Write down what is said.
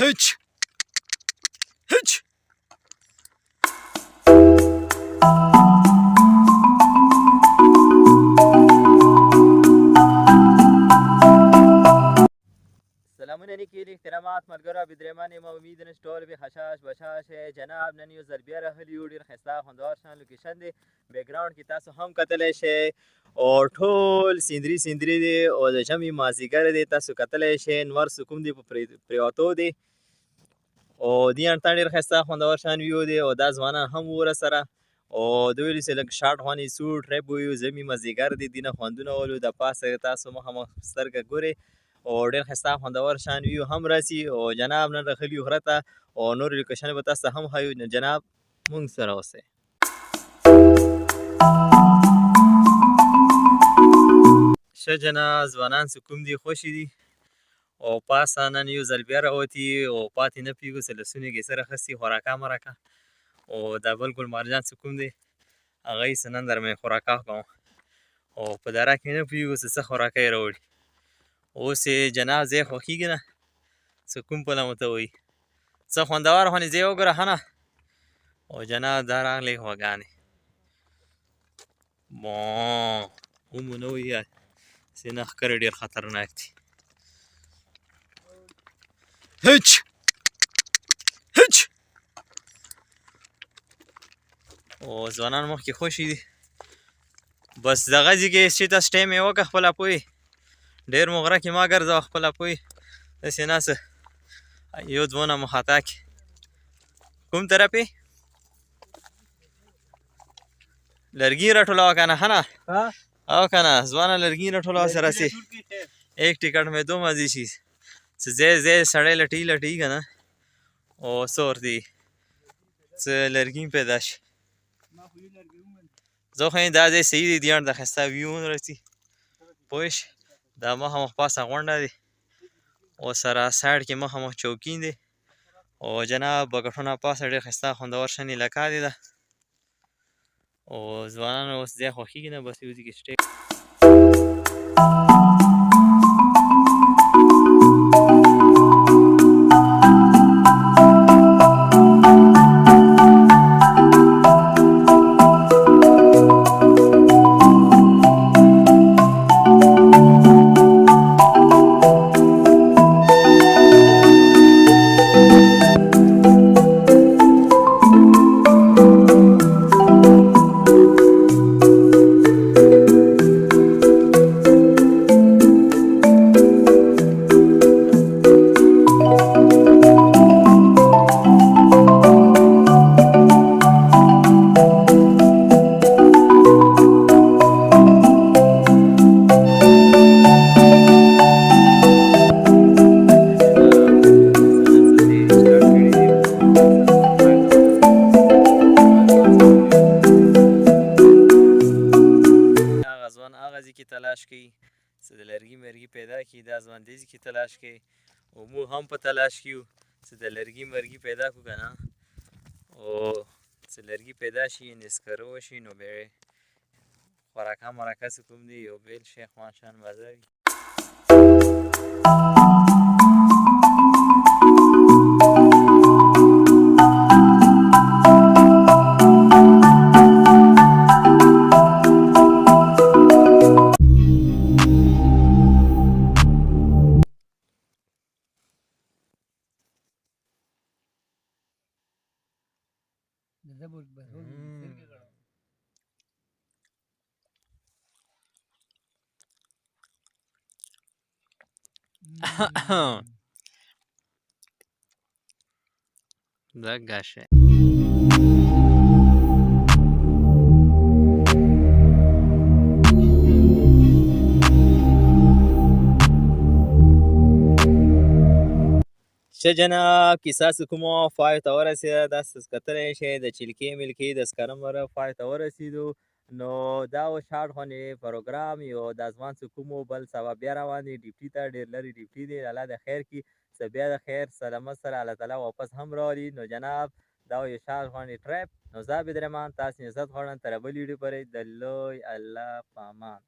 هچ هچ. سلامونه نیکې احترامات ملګرو بدرېمن یم امید نن ټول به حشاش بشاش جناب نن یو ځل بیا راغلي یو ډېر ښایسته خوندور شان لوکیشن دی بیک ګراونډ کې تاسو هم کتلی شئ او ټول سیندري سیندري دی او د ژمي مازدیګر دی تاسو کتلی شئ نور سکون دی په پریوتو دی او دې انډ ډېر ښایسته خوندور شان ویو دی او دا ځوانان هم وو راسره او دوی ویلي چې لږ شاټ غوندې څو ټریپ وویو ژمي مازدیګر دی دې نه خوندونه ولو د پاسه تاسو مخامخ سترګه ګورئ او ډېر ښایسته خوندور شان ویو هم راسي او جناب نن راغلي یو غره ته او نور لوکیشنونه به تاسو ته هم ښیو نو جناب موږ سره اوسئ. ښه جناب ځوانان چې کوم دي خوښې دي او پاسه نن یو ځل بیا راوتي او پاتې نه پوهېږو چې لسونه یې سره اخیستي خوراکه مرکه او دا بل ګل مارجان چې کوم دی هغه یې چې نن درمه خوراکه کوم او په دره کې نه پوهېږو چې څه خوراکه یې راوړي. اوس یې جناب ځای خوښېږي نه څه کوم پله مو ته وایي څه خوندور غوندې ځای وګوره ښه نه او جناب دا راغلې غواګانې ومو نه وایي چې نه ښکرې ډېر خطرناک دي. هچ هچ. او ځوانان مخکې خوشي دي بس دغه ځای کې چې تاسو ټایم یې وکړه خپله پوی ډېر مو غره کې مه ګرځوه خپله پوی داسې نه څه یو ځونه مو خطا کړي. کوم طرف یې لرګي راټولوه که نه ښه نه او که نه ځوانه لرګي راټولوه سره سي ایک ټکټ میں دو مزې شي چې ځای ځای سړی لټوي لټوي که نه او څه ورته وي څه لرګي پیدا شي. زه خو دا ځای صحیح دی دې اړخ د ښایسته ویو هم راسي پوه شي دا مخامخ پاسه غونډه دی او سره سایډ کې مخامخ چوکین دی او جناب بګټونه پاسه ډېر ښایسته خوندور شان علاقه دی ده او ځوانانو اوس ځای خوښېږي نه بس یو ځای کې سټې. تلاش کوي چې د لرګي مرګي پیدا کړي دا ځوان دې کې تلاش کوي او موږ هم په تلاش کې یو چې د لرګي مرګي پیدا کړو که نه او چې لرګي پیدا شي نسکره وشي نو بیا خوراکه مرکه چې کوم دی یو بیل شی خوند شان مزه وي. Da gaše. ښه جناب کیسه چې کومه پای ته ورسېده داسې کتلی شئ د چلکې ملکې د سکرمره پای ته ورسېدو نو دا و شاړ غوندې پروګرام یو دا ځوان چې کوم و بل سبا بیا روان دی ډیوټي ته ډېر لرې ډیوټي دی الله د خیر کړي چې بیا د خیر سلامت سره الله تعالی واپس هم راولي نو جناب دا و یو شاړ غوندې ټریپ نو زه بدرمان تاسې عزت غواړم تر بلې ویډیو پورې د لوی الله په امان.